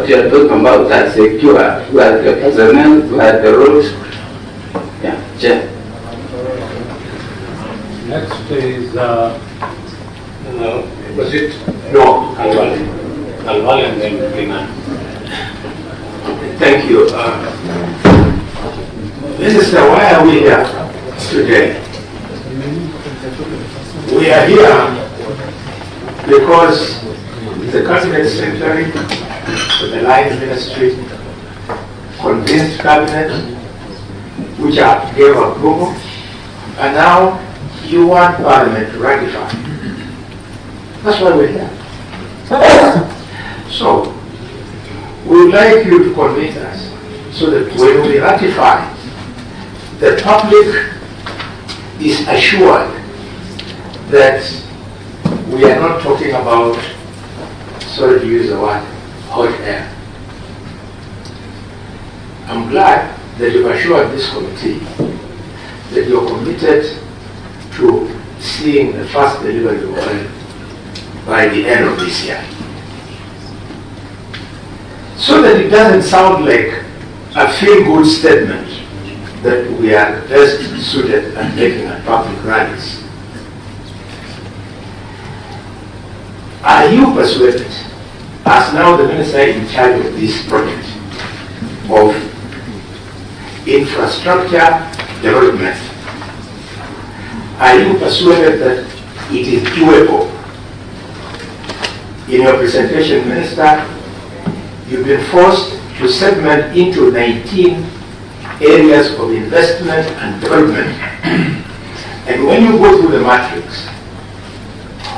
what you are talking about, that's secure, like the personnel, like the roads. Yeah, Chair. Next is, was it? No, Khalwale. Khalwale and then Kenyan. Thank you. Minister, why are we here today? We are here because the Cabinet Secretary for the Line Ministry convinced Cabinet, which gave approval, and now you want Parliament to ratify. That's why we're here. So, we would like you to convince us so that when we ratify, the public is assured that we are not talking about, sorry to use the word, hot air. I'm glad that you've assured this committee that you're committed to seeing the first delivery of oil by the end of this year. So that it doesn't sound like a feel-good statement that we are best suited at making at public rallies. Are you persuaded, as now the minister in charge of this project of infrastructure development, are you persuaded that it is doable? In your presentation, Minister, you've been forced to segment into 19 areas of investment and development. And when you go through the matrix,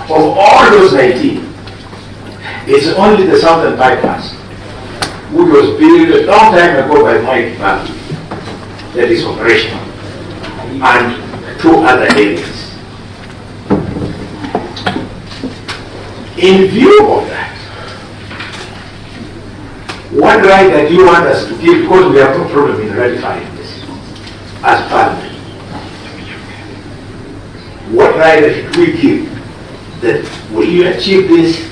of all those 19, it's only the Southern Bypass, which was built a long time ago by Mike Bank, that is operational, and 2 other areas. In view of that, what right that you want us to give, because we have no problem in ratifying this as Parliament, what right that we give that will you achieve this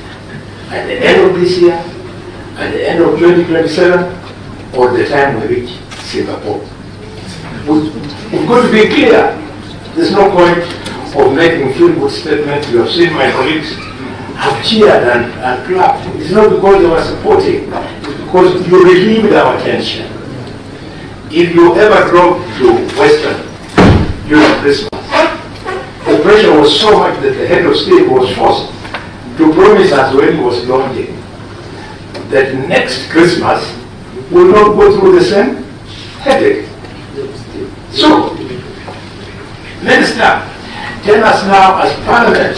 at the end of this year, at the end of 2027, or the time we reach Singapore? We've got to be clear. There's no point of making feel-good statements. You have seen my colleagues have cheered and clapped. It's not because they were supporting, it's because you relieved our tension. If you ever drove to Western during Christmas, the pressure was so much that the head of state was forced to promise us when he was launching that next Christmas will not go through the same headache. So, Minister, tell us now as Parliament,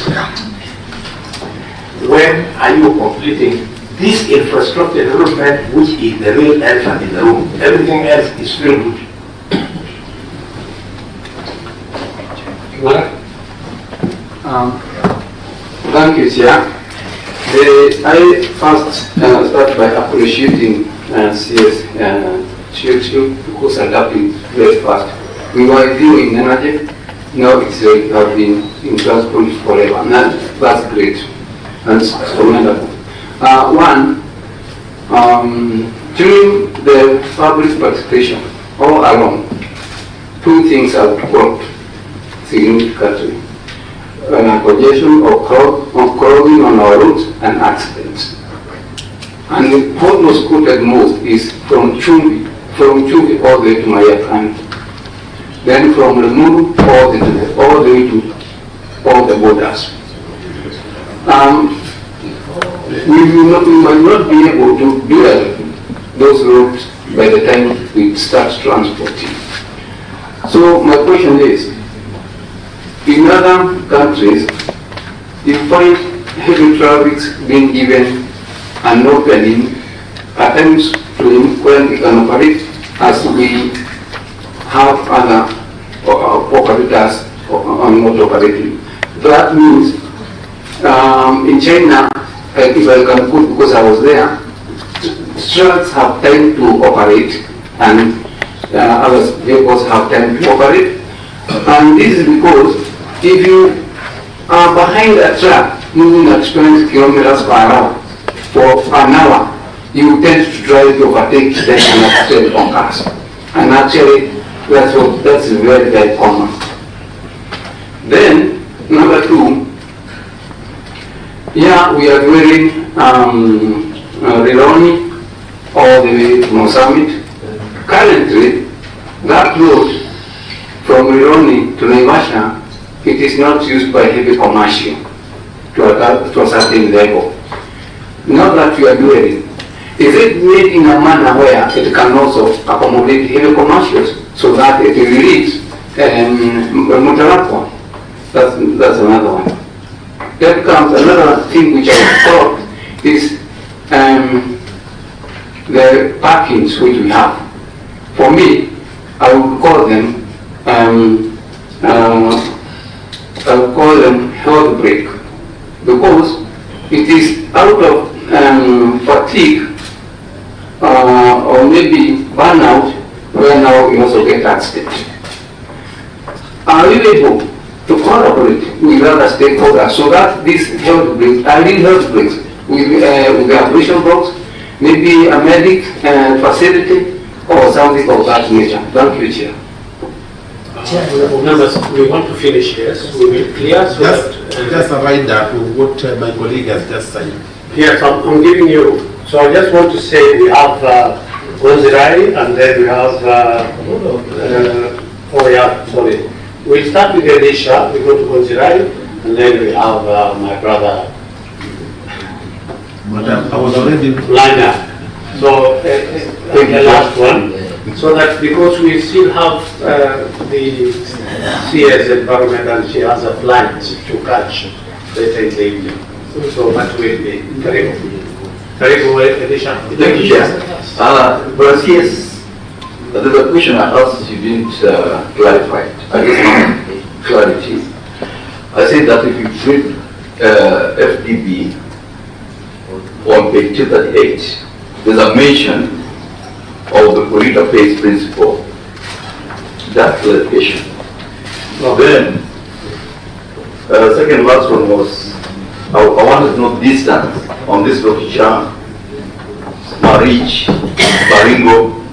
when are you completing this infrastructure development, which is the real elephant in the room? Everything else is still good. Thank you, Chair. I first start by appreciating CS because adapting very fast. We were with you in energy, now it's have been in transport forever. And that's great. That's commendable. During the public participation, all along, 2 things have worked significantly. Congestion of crowding on our roads and accidents. And what was quoted most is from Chumbi all the way to Mayakani. Then from Lemuru all the way to all the borders. We might not be able to build those roads by the time we start transporting. So my question is, in other countries, you find heavy traffic being given an opening at times to when we can operate as we have other operators on not operating. That means in China, if I can put, because I was there, trucks have time to operate and other vehicles have time to operate. And this is because if you are behind a truck moving at 20 kilometers per hour for an hour, you tend to try to overtake them and actually conquer. And actually, that's very, very common. Then, number two, yeah, we are doing Rironi all the way to Mozambique. Currently, that road from Rironi to Naivasha, it is not used by heavy commercial to a certain level. Not that we are doing it. Is it made in a manner where it can also accommodate heavy commercials so that it will reach Mutarapwa? That's another one. Then comes another thing which I thought is the parkings which we have. For me, I would call them health break, because it is out of fatigue or maybe burnout where now you also get that state. Are we able to collaborate with other stakeholders so that these health breaks are real health breaks with the operation box, maybe a medic facility or something of that nature? Thank you, Chair. Members, we want to finish, yes? We will clear so just avoid that what my colleague has just said. Yes, I'm giving you. So I just want to say we have Gonzirai and then we have sorry. We'll start with Elisha, we go to Gonzirai, and then we have my brother Madam, I was already lined up. So the last one, so that because we still have the CS environment and she has a flight to catch later in the evening. So that will be Karibu. Karibu, Elisha. Thank you, Chair. But yes, there's a question I asked you didn't clarify. I just want clarity. I said that if you read FDB on page 238, there's a mention of the polluter pays principle. That clarification. Then, second last one was, I wanted to know distance on this location, Marich, Baringo,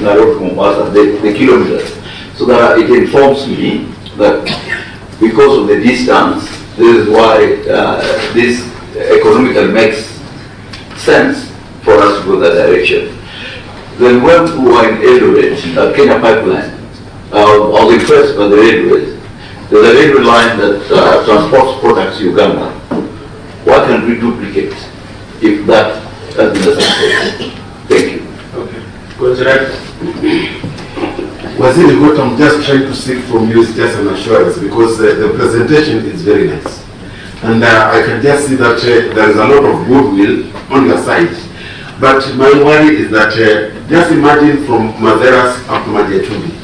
Nairobi, Mombasa, the kilometers, so that it informs me that because of the distance, this is why this economically makes sense for us to go that direction. Then when we were in Eldoret, Kenya Pipeline, I was impressed by the railways. There's a railway line that transports products to Uganda. What can we duplicate if that has been the success? Thank you. Okay. Gonzirai. Waziri, what I'm just trying to seek from you is just an assurance, because the presentation is very nice. And I can just see that there is a lot of goodwill on your side. But my worry is that just imagine from Maderas up to Madiatumbi.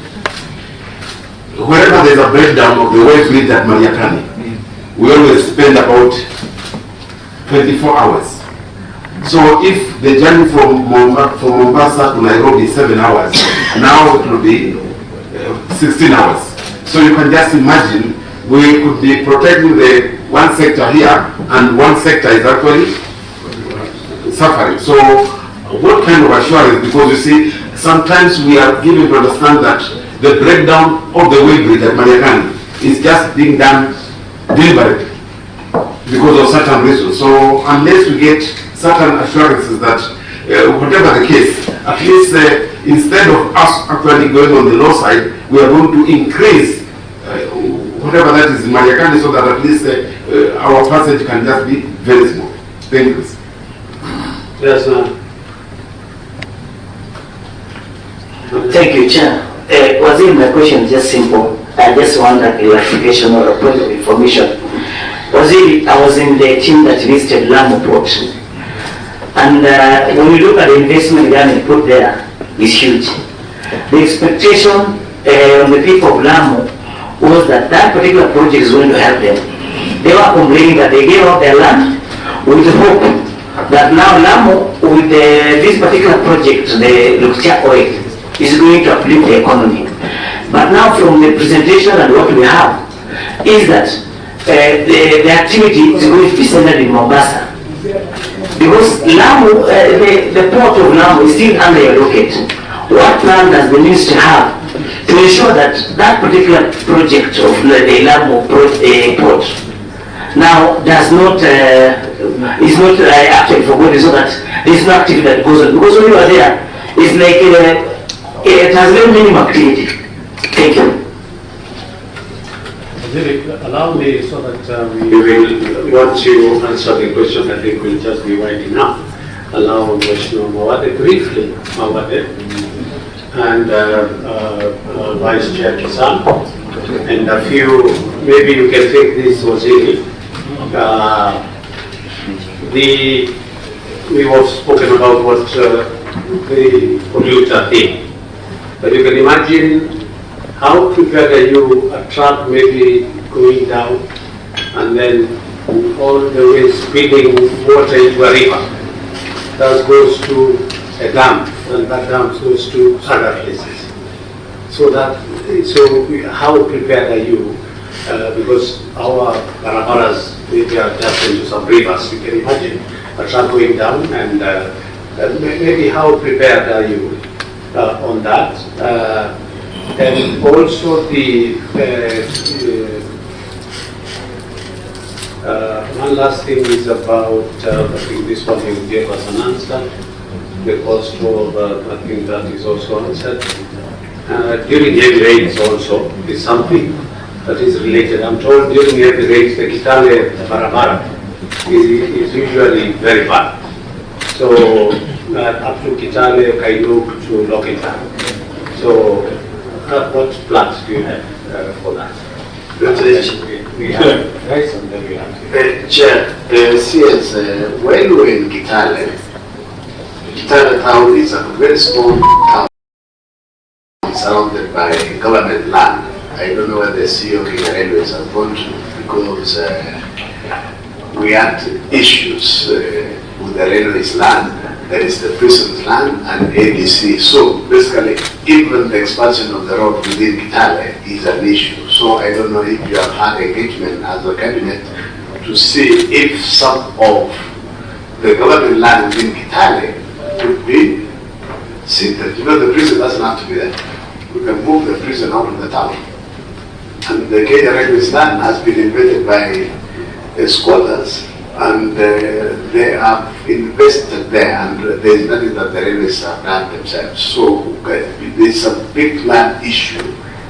Wherever there's a breakdown of the way bridge at Mariakani, we always spend about 24 hours. So if the journey from Mombasa to Nairobi is 7 hours, now it will be 16 hours. So you can just imagine we could be protecting the one sector here and one sector is actually suffering. So what kind of assurance? Because you see, sometimes we are given to understand that the breakdown of the way bridge at Mariakani is just being done deliberately because of certain reasons. So unless we get certain assurances that whatever the case, at least instead of us actually going on the low side, we are going to increase whatever that is in Mariakani, so that at least our passage can just be very small. Thank you. Yes, ma'am. Thank you, Chair. Waziri, my question is just simple. I just want a clarification or a point of information. Waziri, I was in the team that visited Lamu Port. And when you look at the investment government put there, is huge. The expectation on the people of Lamu was that that particular project is going to help them. They were complaining that they gave up their land with the hope that now Lamu, with this particular project, the Lukutia oil, is going to uplift the economy. But now from the presentation and what we have, is that the activity is going to be centered in Mombasa. Because Lamu, the port of Lamu is still under your locate. What plan does the ministry have to ensure that that particular project of the Lamu port now does not, is not actually forgotten, so that there is no activity that goes on? Because when you are there, it's like it has no minimum activity. Thank you. Allow me so that we will, once you answer the question, I think we'll just be winding up. Allow Commissioner Mawade briefly, and Vice Chair Kisan, and a few, maybe you can take this Waziri. We have spoken about what the polluter did, but you can imagine how prepared are you a truck maybe going down and then all the way spilling water into a river that goes to a dam, and that dam goes to other places. So how prepared are you? Because our barabaras, they are just into some rivers. You can imagine a truck going down, and maybe how prepared are you on that? And also one last thing is about, I think this one you gave us an answer, the cost of, I think that is also answered. During heavy rains also is something that is related. I'm told during heavy rains the Kitale Barabara is usually very bad. So up to Kitale, Kailuk to Lokita. So what plans do you have for that? We have rice and then we have Chair, CS, when we were in Kitale town is a very small town surrounded by government land. I don't know whether the CEO of Kenya Railways have gone to, because we had issues with the railways land. There is the prison's land and ABC. So basically, even the expansion of the road within Kitale is an issue. So I don't know if you have had engagement as a cabinet to see if some of the government land within Kitale could be seated. You know, the prison doesn't have to be there. We can move the prison out of the town. And the Kenya Railways land has been invaded by squatters, and they have invested there, and there is nothing that the railways have done themselves. So there's a big land issue